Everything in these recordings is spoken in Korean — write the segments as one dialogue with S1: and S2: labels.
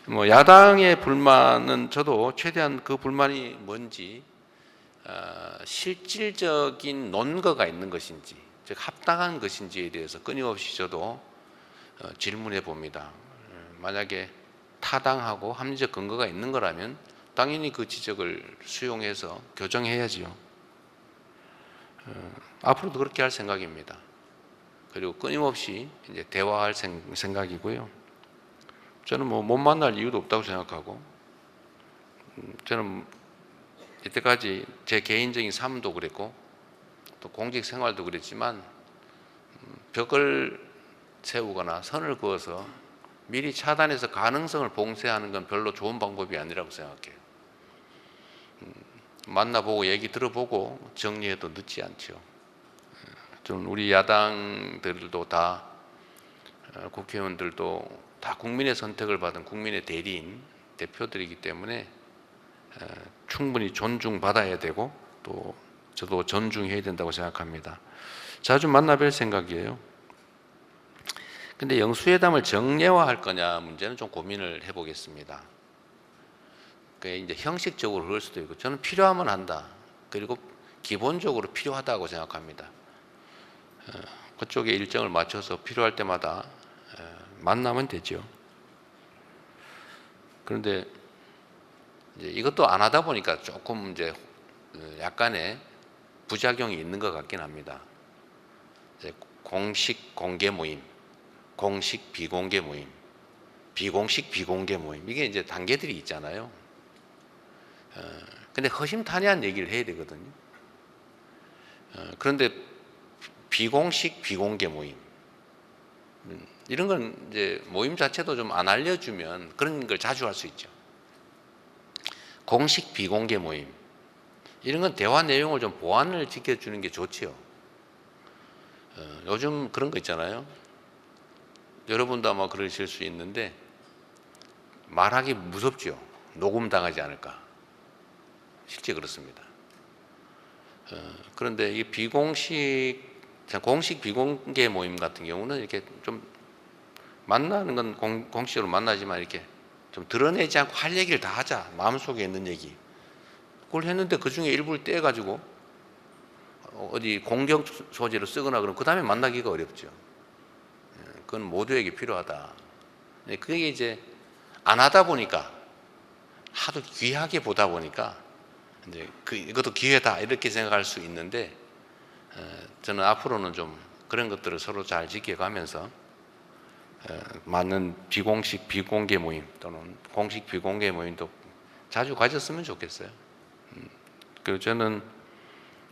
S1: 뭐 야당의 불만은 저도 최대한 그 불만이 뭔지 실질적인 논거가 있는 것인지, 즉 합당한 것인지에 대해서 끊임없이 저도 질문해 봅니다. 만약에 타당하고 합리적 근거가 있는 거라면 당연히 그 지적을 수용해서 교정해야지요. 앞으로도 그렇게 할 생각입니다. 그리고 끊임없이 이제 대화할 생각이고요. 저는 뭐 못 만날 이유도 없다고 생각하고, 저는 이때까지 제 개인적인 삶도 그랬고 또 공직 생활도 그랬지만 벽을 세우거나 선을 그어서 미리 차단해서 가능성을 봉쇄하는 건 별로 좋은 방법이 아니라고 생각해요. 만나보고 얘기 들어보고 정리해도 늦지 않죠. 좀 우리 야당들도 다, 국회의원들도 다 국민의 선택을 받은 국민의 대리인 대표들이기 때문에 충분히 존중받아야 되고 또 저도 존중해야 된다고 생각합니다. 자주 만나뵐 생각이에요. 근데 영수회담을 정례화할 거냐 문제는 좀 고민을 해보겠습니다. 그게 이제 형식적으로 그럴 수도 있고, 저는 필요하면 한다. 그리고 기본적으로 필요하다고 생각합니다. 그쪽에 일정을 맞춰서 필요할 때마다 만나면 되죠. 그런데 이제 이것도 안 하다 보니까 조금 이제 약간의 부작용이 있는 것 같긴 합니다. 이제 공식 공개 모임, 공식 비공개 모임, 비공식 비공개 모임, 이게 이제 단계들이 있잖아요. 근데 허심탄회한 얘기를 해야 되거든요. 그런데 비공식 비공개 모임, 이런 건 이제 모임 자체도 좀 안 알려주면 그런 걸 자주 할 수 있죠. 공식 비공개 모임, 이런 건 대화 내용을 좀 보안을 지켜주는 게 좋지요. 요즘 그런 거 있잖아요. 여러분도 아마 그러실 수 있는데 말하기 무섭죠. 녹음당하지 않을까. 실제 그렇습니다. 그런데 이 공식 비공개 모임 같은 경우는 이렇게 좀 만나는 건 공식으로 만나지만 이렇게 좀 드러내지 않고 할 얘기를 다 하자. 마음속에 있는 얘기. 그걸 했는데 그 중에 일부를 떼가지고 어디 공격 소재로 쓰거나 그러면 그 다음에 만나기가 어렵죠. 그건 모두에게 필요하다. 그게 이제 안 하다 보니까, 하도 귀하게 보다 보니까 이제 이것도 기회다 이렇게 생각할 수 있는데, 저는 앞으로는 좀 그런 것들을 서로 잘 지켜가면서 맞는 비공식 비공개 모임 또는 공식 비공개 모임도 자주 가졌으면 좋겠어요. 그리고 저는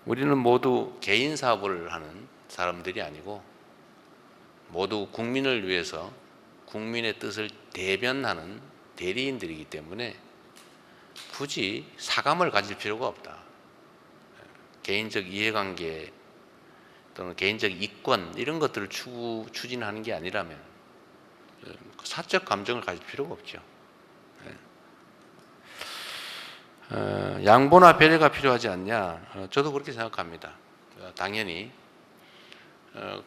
S1: 우리는 모두 개인 사업을 하는 사람들이 아니고 모두 국민을 위해서 국민의 뜻을 대변하는 대리인들이기 때문에 굳이 사감을 가질 필요가 없다. 개인적 이해관계 또는 개인적 이권 이런 것들을 추진하는 게 아니라면 사적 감정을 가질 필요가 없죠. 양보나 배려가 필요하지 않냐? 저도 그렇게 생각합니다. 당연히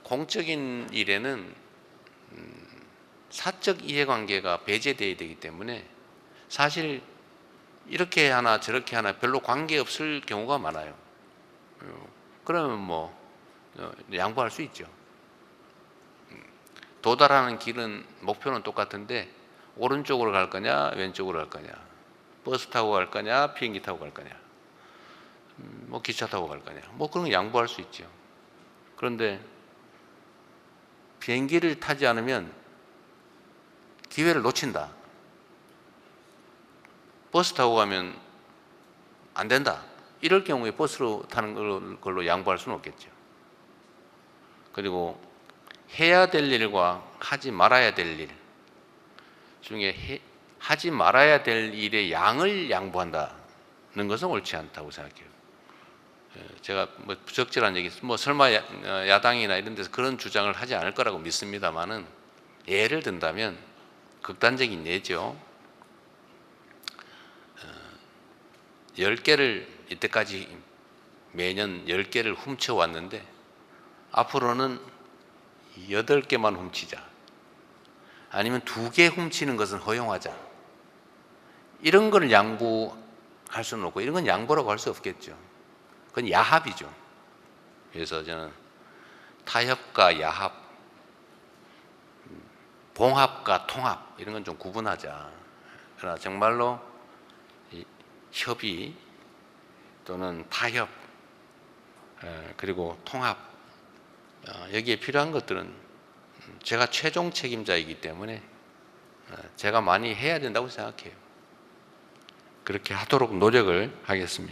S1: 공적인 일에는 사적 이해관계가 배제되어야 되기 때문에 사실 이렇게 하나 저렇게 하나 별로 관계없을 경우가 많아요. 그러면 뭐 양보할 수 있죠. 도달하는 길은, 목표는 똑같은데 오른쪽으로 갈 거냐 왼쪽으로 갈 거냐, 버스 타고 갈 거냐 비행기 타고 갈 거냐, 뭐 기차 타고 갈 거냐, 뭐 그런 거 양보할 수 있죠. 그런데 비행기를 타지 않으면 기회를 놓친다. 버스 타고 가면 안 된다. 이럴 경우에 버스로 타는 걸로 양보할 수는 없겠죠. 그리고 해야 될 일과 하지 말아야 될 일 중에 하지 말아야 될 일의 양을 양보한다는 것은 옳지 않다고 생각해요. 제가 뭐 부적절한 얘기, 뭐 설마 야당이나 이런 데서 그런 주장을 하지 않을 거라고 믿습니다만은, 예를 든다면 극단적인 예죠. 10개를 이때까지 매년 10개를 훔쳐왔는데 앞으로는 8개만 훔치자, 아니면 2개 훔치는 것은 허용하자, 이런 걸 양보할 수는 없고 이런 건 양보라고 할 수 없겠죠. 그건 야합이죠. 그래서 저는 타협과 야합, 봉합과 통합 이런 건 좀 구분하자. 그러나 정말로 협의 또는 타협 그리고 통합 여기에 필요한 것들은 제가 최종 책임자이기 때문에 제가 많이 해야 된다고 생각해요. 그렇게 하도록 노력을 하겠습니다.